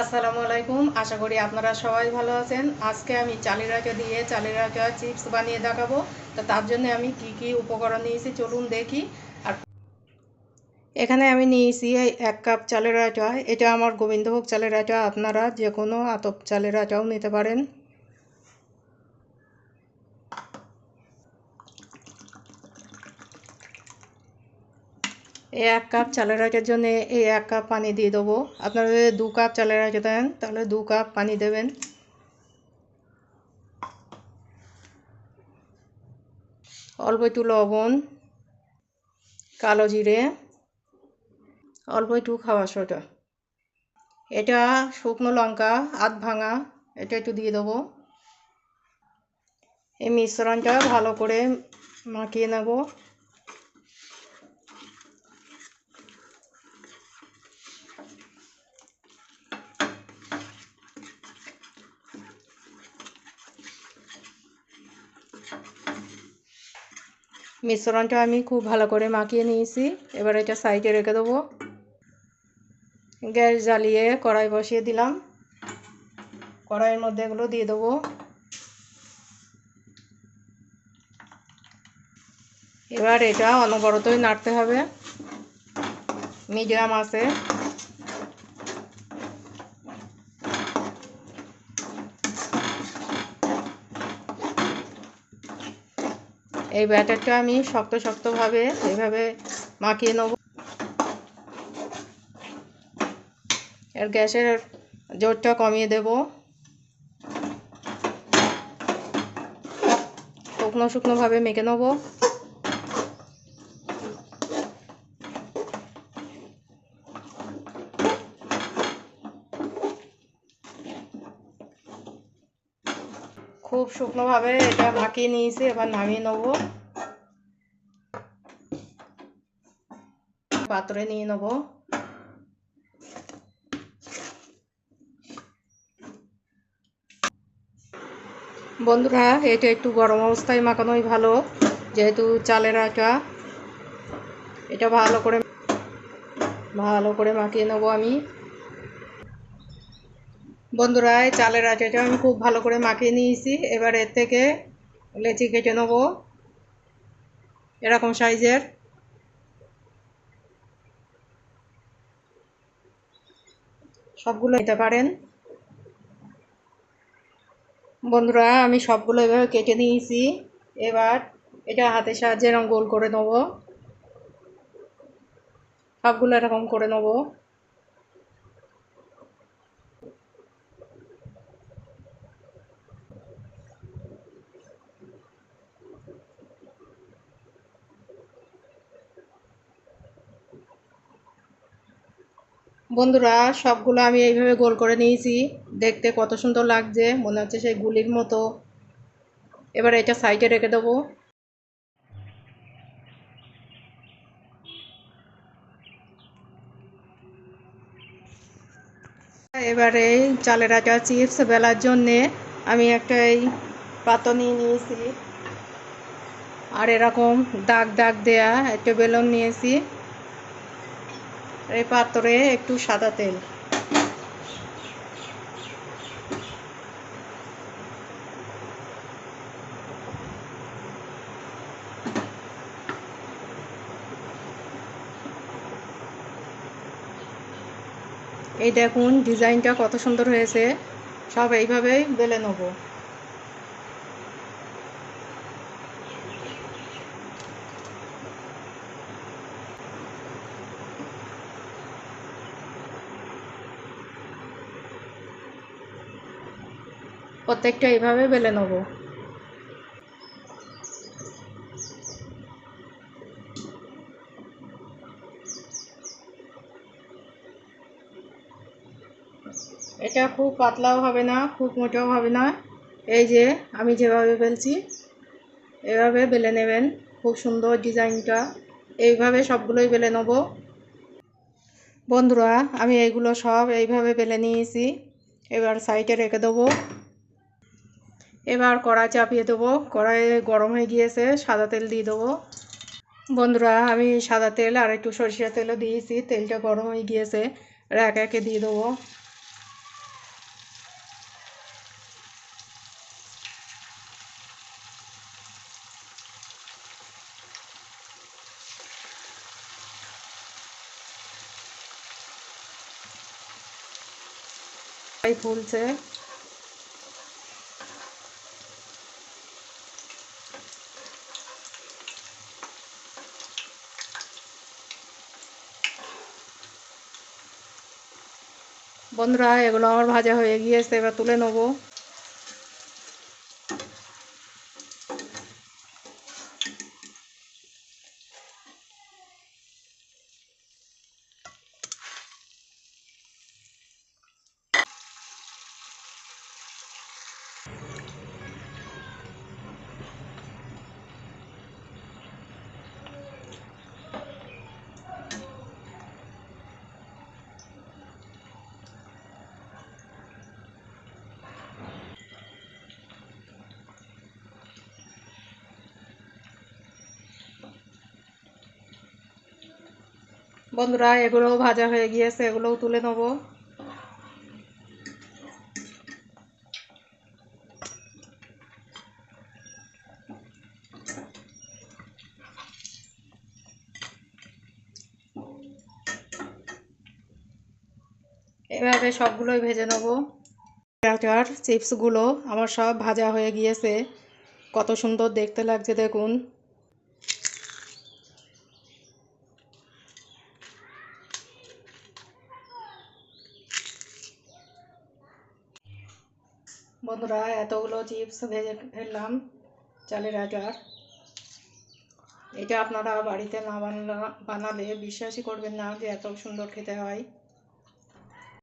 আসসালামু আলাইকুম। আশা করি আপনারা সবাই ভালো আছেন। আজকে আমি চালের আটা দিয়ে চালের আটা চিপস বানিয়ে দেখাবো। তো তার জন্য আমি কি কি উপকরণ নিয়েছি চলুন দেখি। আর এখানে আমি নিয়েছি এই 1 কাপ চালের আটা। এটা আমার গোবিন্দভোগ চালের আটা, আপনারা যে কোনো আতপ চালের আটাও নিতে পারেন। এই 1 কাপ চালের আটার জন্য এই 1 কাপ পানি দিয়ে দেবো। আপনারা যদি 2 কাপ চালের আটা দেন তাহলে 2 কাপ পানি দেবেন। অল্প একটু লবণ, কালো জিরে, অল্প একটু খাওয়া সোডা, এটা শুকনো লঙ্কা আধ ভাঙা, এটা একটু দিয়ে দেবো। এই মিশ্রণটা ভালো করে মাখিয়ে নেব। মিশ্রণটা আমি খুব ভালো করে মাখিয়ে নিয়েছি। এবার এটা সাইডে রেখে দেবো। গ্যাস জ্বালিয়ে কড়াই বসিয়ে দিলাম। কড়াইয়ের মধ্যে এগুলো দিয়ে দেবো। এবার এটা অনবরতই নাড়তে হবে মিডিয়াম আছে। এই ব্যাটারটা আমি শক্ত শক্তভাবে এইভাবে মাখিয়ে নেব। এর গ্যাসের জোরটা কমিয়ে দেব। শুকনো শুকনোভাবে মেখে নেব। খুব শুকনোভাবে এটা মাখিয়ে নিয়েছি। এবার নামিয়ে নেব, পাত্রে নিয়ে নেব। বন্ধুরা, এটা একটু গরম অবস্থায় মাখানোই ভালো, যেহেতু চালের আটা। এটা ভালো করে মাখিয়ে নেব আমি। বন্ধুরা, এই চালের আটাটা আমি খুব ভালো করে মাখিয়ে নিয়েছি। এবার এর থেকে লেচি কেটে নেব এরকম সাইজের। সবগুলো নিতে পারেন। বন্ধুরা, আমি সবগুলো এভাবে কেটে নিয়েছি। এবার এটা হাতের সাহায্যে এরকম গোল করে নেব। সবগুলো এরকম করে নেব। বন্ধুরা, সবগুলো আমি এইভাবে গোল করে নিয়েছি। দেখতে কত সুন্দর লাগছে, মনে হচ্ছে সেই গুলির মতো। এবার এটা সাইডে রেখে দেবো। এবারে চালের আটা চিপস বেলার জন্যে আমি একটা এই পাত্র নিয়ে নিয়েছি। আর এরকম দাগ দাগ দেয়া একটা বেলুন নিয়েছি। এই পাত্রে একটু সাদা তেল, এই দেখুন ডিজাইনটা কত সুন্দর হয়েছে। সব এইভাবেই বেলে নেব। প্রত্যেকটা এইভাবে বেলে নেব। এটা খুব পাতলাও হবে না, খুব মোটাও হবে না। এই যে আমি যেভাবে বেলছি এভাবে বেলে নেবেন। খুব সুন্দর ডিজাইনটা। এইভাবে সবগুলোই বেলে নেব। বন্ধুরা, আমি এইগুলো সব এইভাবে বেলে নিয়েছি। এবার সাইডে রেখে দেবো। এবার কড়াই চাপিয়ে দেবো। কড়াই গরম হয়ে গিয়েছে, সাদা তেল দিয়ে দেবো। বন্ধুরা, আমি সাদা তেল আর একটু সরিষার তেলও দিয়েছি। তেলটা গরম হয়ে গিয়েছে, একে একে দিয়ে দেবো। এই ফুলছে। বন্ধুরা, এগুলো আমার ভাজা হয়ে গিয়েছে, এবার তুলে নেব। বন্ধুরা, এগুলোও ভাজা হয়ে গিয়েছে, এগুলোও তুলে নেব। এভাবে সবগুলোই ভেজে নেব। গাজর চিপসগুলো আমার সব ভাজা হয়ে গিয়েছে, কত সুন্দর দেখতে লাগছে দেখুন। বন্ধুরা, এতগুলো চিপস ভেজে ফেললাম চালের আটার। এটা আপনারা বাড়িতে না বানালে বিশ্বাসই করবেন না যে এত সুন্দর খেতে হয়।